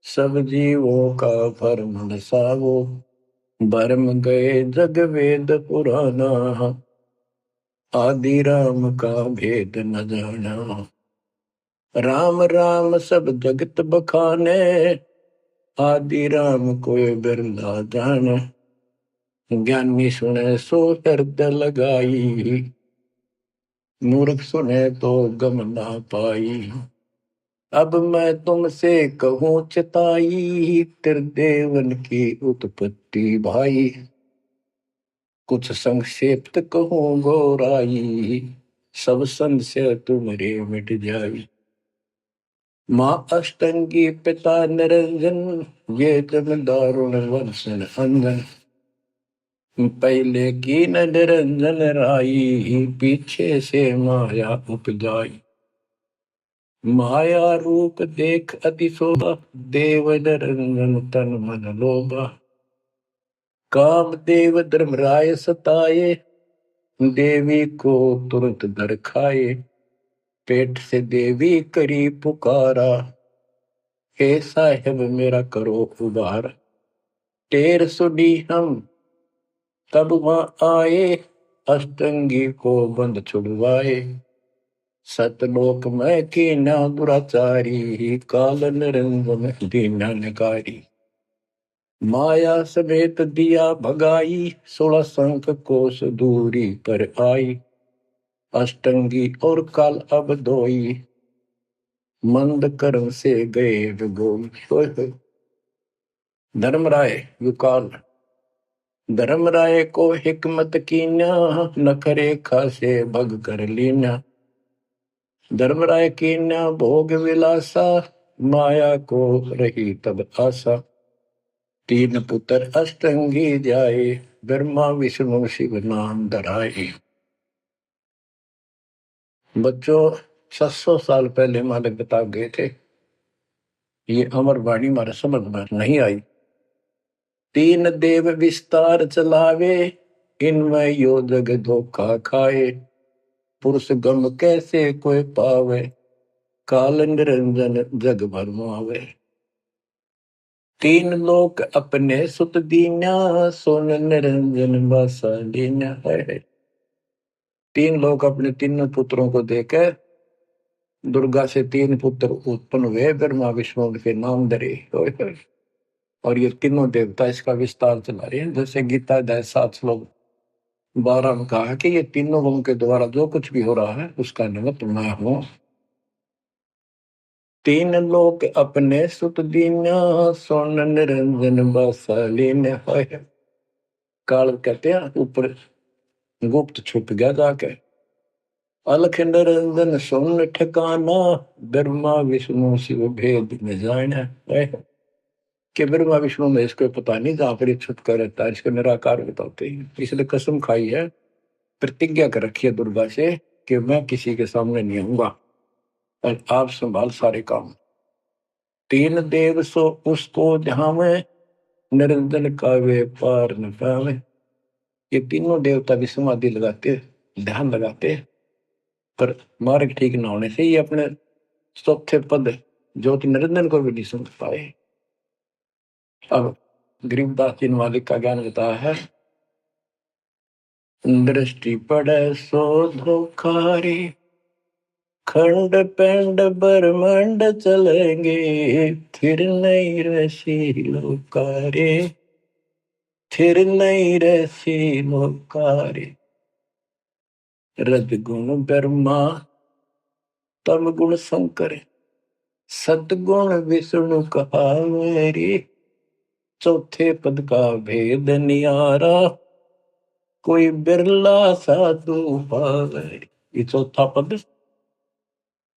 सब जीवों का भरम नसावो। भरम गए जग वेद पुराना, आदि राम का भेद न जाना। राम राम सब जगत बखाने, आदि राम कोई बिरला जाने। ज्ञानी सुने सो हृदय लगाई, मूर्ख सुने तो गम ना पाई। अब मैं तुमसे कहूँ चिताई, त्रिदेवन की उत्पत्ति भाई। कुछ संक्षेप्त कहूँ गौराई, सब संशय तुम्हारे मिट जाई। माँ अष्टंगी पिता निरंजन, ये जन दारुण वंशन अंजन। पहले की न निरंजन राई, पीछे से माया उपजाई। माया रूप देख अति शोभा, देव निरंजन तन मन लोभा। काम देव धर्मराय सताए, देवी को तुरंत दर खाए। पेट से देवी करी पुकारा, हे साहेब मेरा करो उबार। टेर सुनी हम तब वहां आए, अष्टंगी को बंद छुड़वाए। सतलोक में कीना दुराचारी, काल निरंजन दीना नकारी। माया समेत दिया भगाई, 16 संख कोस दूरी पर आई। अष्टंगी और काल अब दोई, मंद कर्म से गए विगोई। धर्मराय युकाल। धर्मराय को हिकमत कीना, नखरे खासे भग कर लीना। धर्मराय कीना भोग विलासा, माया को रही तब आशा। 3 पुत्र अष्टंगी जाए, ब्रह्मा विष्णु शिव नाम धराए। बच्चों 700 साल पहले मालिक बता गए थे, ये अमर वाणी हमारे समझ में नहीं आई। 3 देव विस्तार चलावे, इनमें यो जग धोखा खाए। पुरुष गम कैसे कोई पावे, काल निरंजन जग भरमावे। 3 लोक अपने सुत दीना, सोन निरंजन बासा लीना है। 3 लोग अपने तीनों पुत्रों को देकर दुर्गा से 3 पुत्र उत्पन्न हुए, ब्रह्मा विष्णु के नाम धरे। और ये तीनों देवता इसका विस्तार चला रहे हैं। जैसे गीता अध्याय 7 श्लोक 12 में कहा कि ये तीनों लोगों के द्वारा जो कुछ भी हो रहा है उसका निमित्त मैं हूं। 3 लोग अपने सुत दीना, सोन निरंजन बासालीन है। काल कहते हैं ऊपर गुप्त छुप गया जाके। अलख निरंजन सोन ठिकाना, ब्रह्मा विष्णु शिव भेद न जाना है। कि ब्रह्मा विष्णु में इसको पता नहीं, जहां पर छुप कर रहता है इसको निराकार बताते हैं। इसलिए कसम खाई है, प्रतिज्ञा कर रखी है दुर्गा से कि मैं किसी के सामने नहीं आऊंगा और आप संभाल सारे काम। 3 देव सो उसको ध्यावे, निरंजन का वे पार न पावे। ये तीनों देवता भी समाधि लगाते, ध्यान लगाते, पर मार्ग ठीक न होने से ये अपने चौथे पद ज्योति निरंजन को भी नहीं समझ पाए। अब गरीबदास जी मालिक का ज्ञान बताया है। दृष्टि पड़े सो धोखारी, खंड पेंड ब्रह्मांड चलेंगे, फिर नहीं रसी लोकारे, फिर नहीं रसी लोकारे। रजगुण ब्रह्मा, तम गुण शंकर, सतगुण विष्णु कहावेरी। चौथे पद का भेद नियारा, कोई बिरला साधु पावे। ये चौथा पद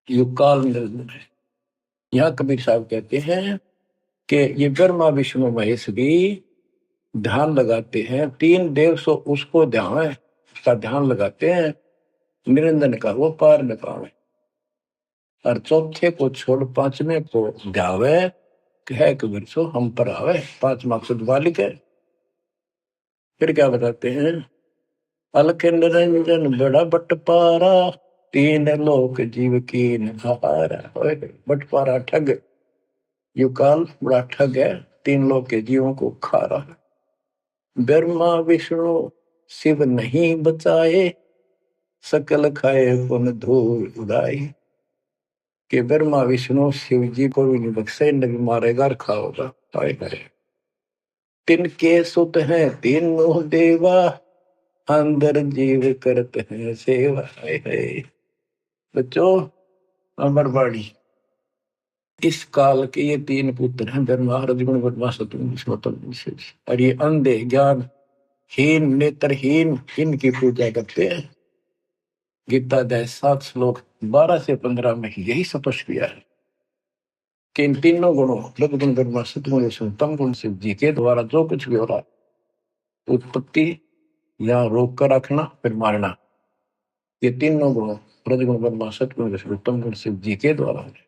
युगकाल निरंजन है। यहाँ कबीर साहब कहते हैं कि ये ब्रह्मा विष्णु महेश भी ध्यान लगाते हैं। 3 देव सो उसको ध्यान है, उसका ध्यान लगाते हैं, निरंजन का वो पार न पावे। और चौथे को छोड़ 5वें को ध्यावे, कह कबीर सो हम पर आवे। 5 मकसद वालिक है। फिर क्या बताते हैं, अलख निरंजन बड़ा बटपारा, 3 लोक जीव की नहारा। बटपारा ठग, युकाल बड़ा ठग है, 3 लोक के जीवों को खा रहा है। ब्रह्मा विष्णु शिव नहीं बचाए, सकल खाए पुन धूल उड़ाई। कि ब्रह्मा विष्णु शिव जी को भी नहीं बख्शे, नबी मारेगा और खाओगा। हाय हाय। तिनके सुत हैं तीनों देवा, अंदर जीव करते हैं सेवा। हाय हाय। बच्चों, अमरवाणी, इस काल के ये तीन पुत्र हैं, ब्रह्मा रजगुण ब्रह्मा सतगुण विष्णु। और ये अंधे ज्ञान हीन नेत्रहीन इनकी पूजा करते हैं। गीता अध्याय 7 श्लोक 12 से 15 में यही स्पष्ट किया है कि इन तीनों गुणों रजगुण ब्रह्मा सतगुण विष्णु तम गुण शिव जी के द्वारा जो कुछ भी हो रहा है, उत्पत्ति या रोक कर रखना फिर मारना, ये तीनों गुणों रजगुण ब्रह्मा सतगुण विष्णु तम गुण शिव जी के द्वारा है।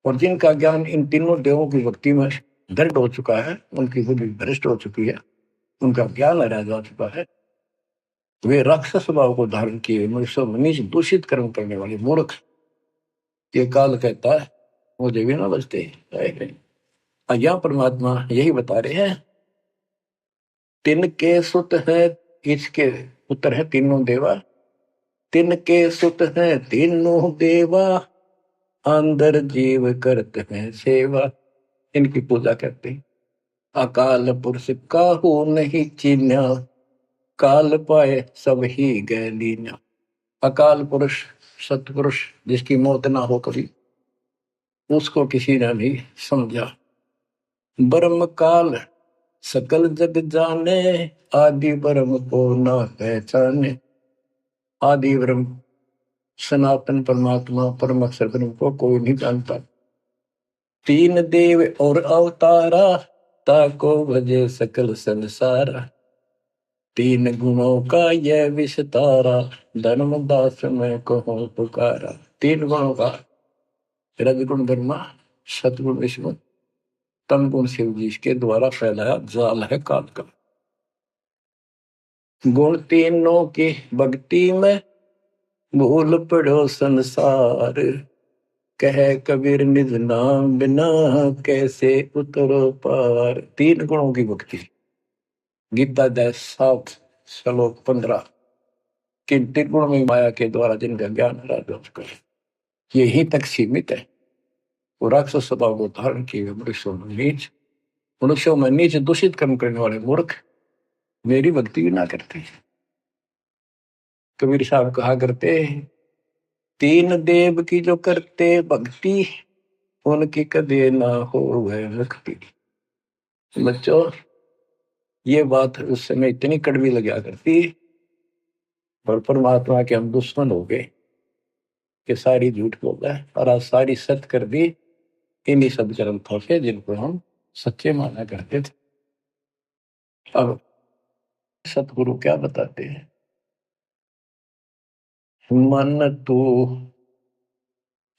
और जिनका ज्ञान इन तीनों देवों की भक्ति में दृढ़ हो चुका है, उनकी बुद्धि भ्रष्ट हो चुकी है, उनका ज्ञान हरा जा चुका है, वे राक्षस भाव को धारण किए मनुष्य मनीष दूषित कर्म करने वाले मूर्ख, ये काल कहता है मुझे भी ना बचते। यहाँ परमात्मा यही बता रहे हैं, तिनके सुत है, इसके पुत्र है तीनों देवा, तिनके सुत है तीनों देवा, अंदर जीव करते हैं सेवा। इनकी पूजा करते हैं। अकाल पुरुष काहू नहीं चीन्या, काल पाए सब ही गए लीन्या। अकाल पुरुष सतपुरुष जिसकी मौत ना हो कभी, उसको किसी ने नहीं समझा। ब्रह्म काल सकल जग जाने, आदि ब्रह्म को ना पहचाने। आदि ब्रह्म सनातन परमात्मा परम अक्षर ब्रह्म को कोई नहीं जानता। तीन देव और अवतारा, ताको भजे सकल संसारा। तीन गुणों का यह विस्तारा, धर्मदास में कहो पुकारा। तीन गुणों का रजगुण ब्रह्मा सतगुण विष्णु तम गुण शिव जी के द्वारा फैलाया जाल है काल का। गुण तीनों की भक्ति में भूल पड़ो संसार, कह कबीर निज नाम बिना कैसे उतरो पार। तीन गुणों की भक्ति, गीता अध्याय 7 श्लोक 15। किन तीन गुणों में माया के द्वारा जिनका ज्ञान है यही तक सीमित है। वो राक्षस स्वभाव को धारण किए मनुष्यों में नीच दूषित कर्म करने वाले मूर्ख मेरी भक्ति भी ना करते। कबीर साहब कहा करते, तीन देव की जो करते भक्ति, उनकी कदे ना हो वह भक्ति। बच्चों, ये बात उस समय इतनी कड़वी लगा करती, और परमात्मा के हम दुश्मन हो गए कि सारी झूठ बोल रहा है, और आज सारी सत्य कर दी इन्हीं सब ग्रंथों से जिनको हम सच्चे माना करते थे। अब सतगुरु क्या बताते हैं, मन तू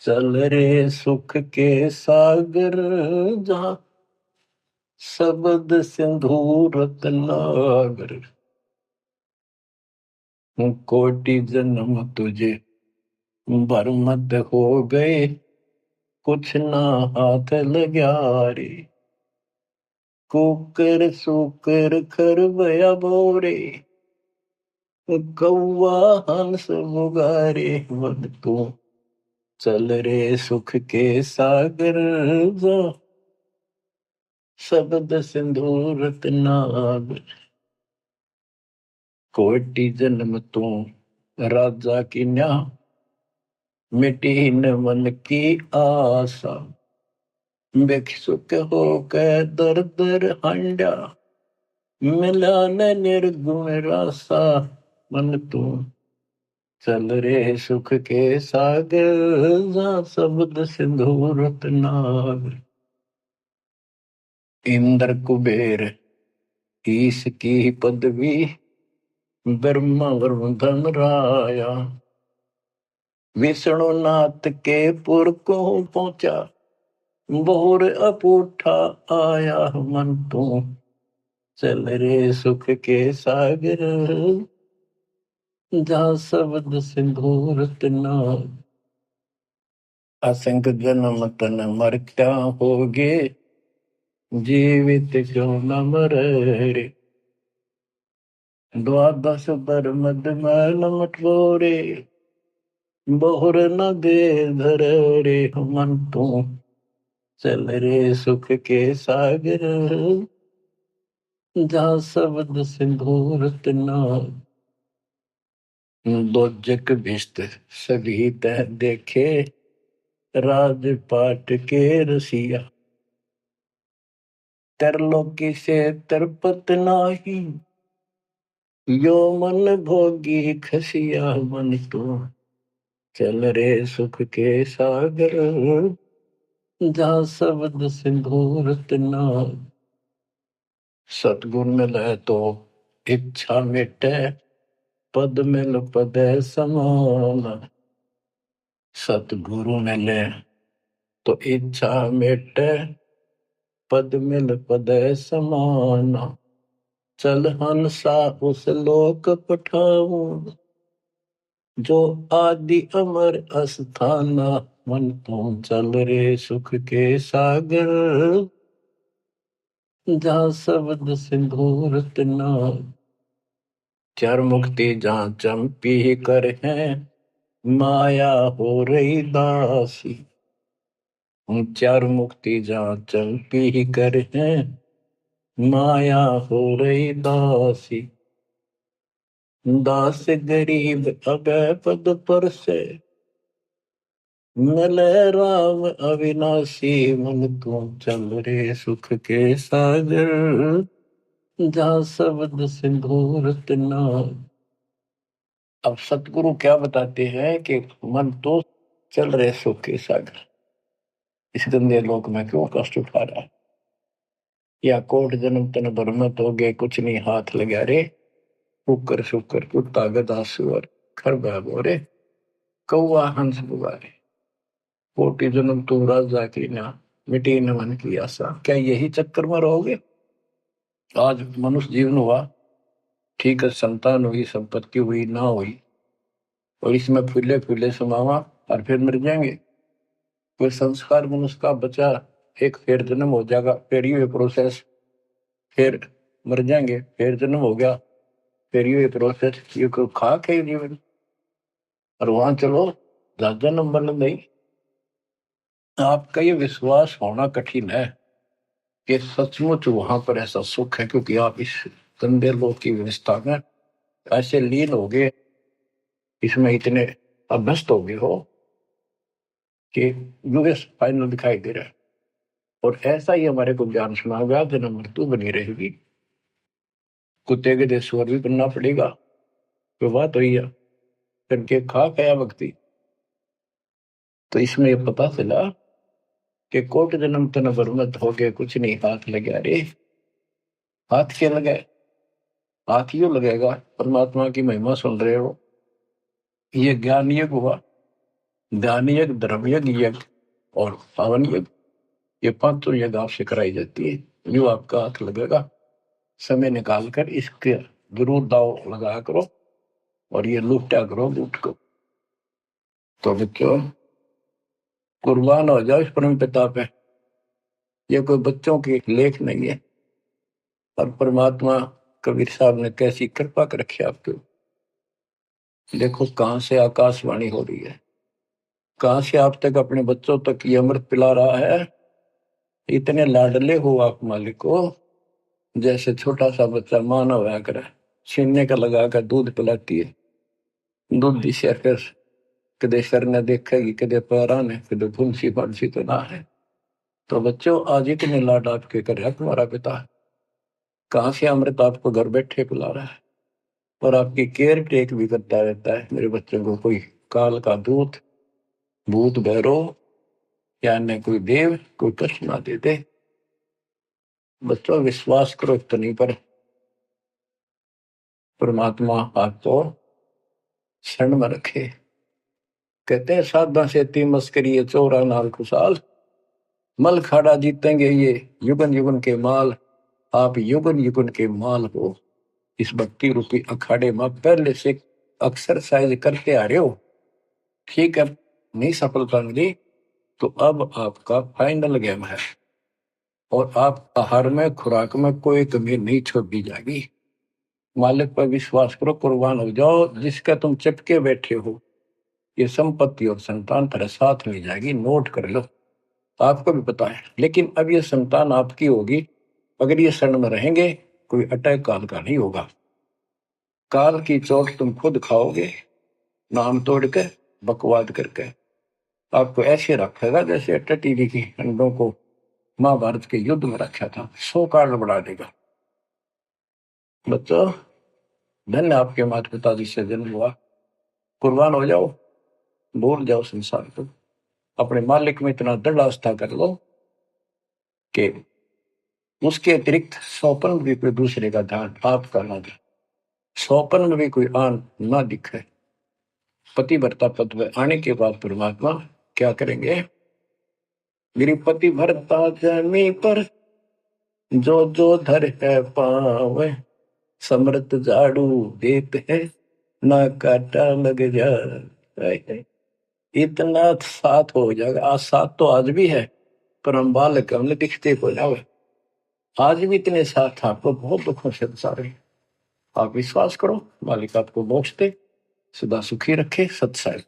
चल रे सुख के सागर, जहां शब्द सिंधु रत्नागर। कोटि जन्म तुझे बरमद हो गए, कुछ ना हाथ लग्या रे। कुकर सुकर खरबया बोरे, कौवा हंस मुगारे। मन तू चल रे सुख के सागर, जा शब्द सिंधु रत्नागर। कोटि जन्म तू राजा की न्या, मिटी न मन की आशा। भिक्षुक होकर दर दर हंडा, मिला न निर्गुण रासा। मन तू चल रे सुख के सागर, जा शब्द सिंधु रत्नागर। इंद्र कुबेर ईश की पदवी, ब्रह्मा वरुण धन राया। विष्णुनाथ के पुर को पहुंचा, भोर अपूठा आया। मन तू चल रे सुख के सागर, जहाँ शब्द सिंधु रत्नागर। असंग जन्म तन मरता होगे, जीवित क्यों न मरे रे। द्वादश बर मद मैल मटोरे, बहुर न दे धर रे मन तू, चल रे सुख के सागर, जहाँ शब्द सिंदूर तना, दोजक भिष्ट सभी तह देखे, राजपाट के रसिया, तरलोकी से तरपत नाही, यो मन भोगी खसिया मन तो, चल रे सुख के सागर, जहाँ शब्द सिंदूर तना। सतगुण मिले तो इच्छा मिटे, पद मिल पद समान, सतगुरु मिले तो इच्छा मिटे, पद मिल पद समान, चल हंसा उस लोक पठाऊं, जो आदि अमर अस्थाना, मन तुम चल रे सुख के सागर, जहाँ शब्द सिंदूर तना। चार मुक्ति जहाँ चंपी कर है, माया हो रही दासी, चार मुक्ति जहाँ चंपी कर है, माया हो रही दासी, दास गरीब अगय पद पर से, मिले राम अविनाशी, मन तुम चल रे सुख के सागर, जहाँ शब्द सिंदूर तना। अब सतगुरु क्या बताते हैं कि मन तो चल रहे सुख के सागर, इस गंदे लोक में क्यों कष्ट उठा रहा है, या कोट जन्म तन भरमत हो गए, कुछ नहीं हाथ लगा रे, शुक्र शुक्र कुत्ता गधा सुअर खरबा बोरे, कौआ हंस बुआरे, कोटि जन्म तुम राजा की ना, मिटी न मन की आशा। क्या यही चक्कर में रहोगे? आज मनुष्य जीवन हुआ, ठीक है, संतान हुई, संपत्ति हुई ना हुई, और इसमें फूले फूले समावा और फिर मर जाएंगे। कोई संस्कार मनुष्य का बचा, एक फिर जन्म हो जाएगा, फिर ये प्रोसेस, फिर मर जाएंगे, फिर जन्म हो गया, फिर ये प्रोसेस, ये कोई खाक है जीवन? और वहां चलो ज्यादा नंबर नहीं। आपका ये विश्वास होना कठिन है कि सचमुच वहां पर ऐसा सुख है, क्योंकि आप इस गंदे लोक की व्यवस्था में ऐसे लीन हो गए, इसमें इतने अभ्यस्त हो गए हो कि यूएस फाइनल दिखाई दे रहा है। और ऐसा ही हमारे को ज्ञान सुना गया, जन्म मृत्यु बनी रहेगी, कुत्ते के देश्वर भी बनना पड़ेगा, तो बात हुई है, करके खा गया भक्ति। तो इसमें ये पता चला कि कोट जन्म तन बरमत हो गए, कुछ नहीं हाथ लगे रे। हाथ क्या लगे? हाथ यूं लगेगा, परमात्मा की महिमा सुन रहे हो, ये ज्ञान यज्ञ हुआ, ध्यान यज्ञ, धर्म यज्ञ और पावन यज्ञ, ये पांचों यज्ञ आपसे कराई जाती है। जो आपका हाथ लगेगा, समय निकाल कर इसके जरूर दाव लगाया करो, और ये लूटा करो लूट को। तो बच्चों, कुर्बान हो जाओ इस परम पिता पे, ये कोई बच्चों की लेख नहीं है। और परमात्मा कबीर साहब ने कैसी कृपा कर रखी आपके, देखो कहां से आकाशवाणी हो रही है, कहां से आप तक अपने बच्चों तक ये अमृत पिला रहा है। इतने लाडले हो आप मालिक को, जैसे छोटा सा बच्चा मानव होया करे, छीनने का लगा कर दूध पिलाती है, दूध दी से फिर कदे सर ने देखेगी, कदे पैरा ने, कदे फुंसी फंसी तो ना है। तो बच्चों, आज इतने लाड आपके कर तुम्हारा पिता, कहां से अमृत आपको घर बैठे पिला रहा है, और आपकी केयर टेक भी करता रहता है। मेरे बच्चों को कोई काल का दूत, भूत भैरो या अन्य कोई देव कोई कष्ट ना दे दे। बच्चों, विश्वास करो इतनी पर, परमात्मा आपको शरण में रखे। कहते हैं साधा से ती मस्करी है चोरा नाल खुशाल, मल खाड़ा जीतेंगे ये युगन युगन के माल। आप युगन युगन के माल हो, इस भक्ति रूपी अखाड़े में पहले से एक्सरसाइज करते आ रहे हो, ठीक है, नहीं सफलता मिली तो अब आपका फाइनल गेम है, और आप आहार में खुराक में कोई कमी नहीं छोड़ दी जाएगी। मालिक पर विश्वास करो, कुर्बान हो जाओ। जिसका तुम चिपके बैठे हो, ये संपत्ति और संतान तेरे साथ में जाएगी, नोट कर लो। आपको भी पता है, लेकिन अब ये संतान आपकी होगी। अगर ये शरण में रहेंगे, कोई अटैक काल का नहीं होगा। काल की चोट तुम खुद खाओगे, नाम तोड़ के, बकवाद करके। आपको ऐसे रखेगा जैसे टटी जी की अंडों को महाभारत के युद्ध में रखा था, 100 काल बढ़ा देगा। बच्चों, धन्य आपके माता पिता जिससे जन्म हुआ। कुर्बान हो जाओ, भूल जाओ संसार को। अपने मालिक में इतना दृढ़ आस्था कर लो कि उसके अतिरिक्त सौपन में भी कोई दूसरे का ध्यान आपका ना दे, सौपन में भी कोई आन ना दिखे। पतिव्रता पद में आने के बाद परमात्मा क्या करेंगे? गिरिपति भरता जमी पर जो जो धर है पावे, समृत झाड़ू देते हैं ना काटा लग जाए। इतना साथ हो जाएगा। आज साथ तो आज भी है, पर हम बालक हमने दिखते को जावे। आज भी इतने साथ आपको बहुत दुखों से सारे। आप विश्वास करो, मालिक आपको मोक्ष दे, सदा सुखी रखे। सत्संग।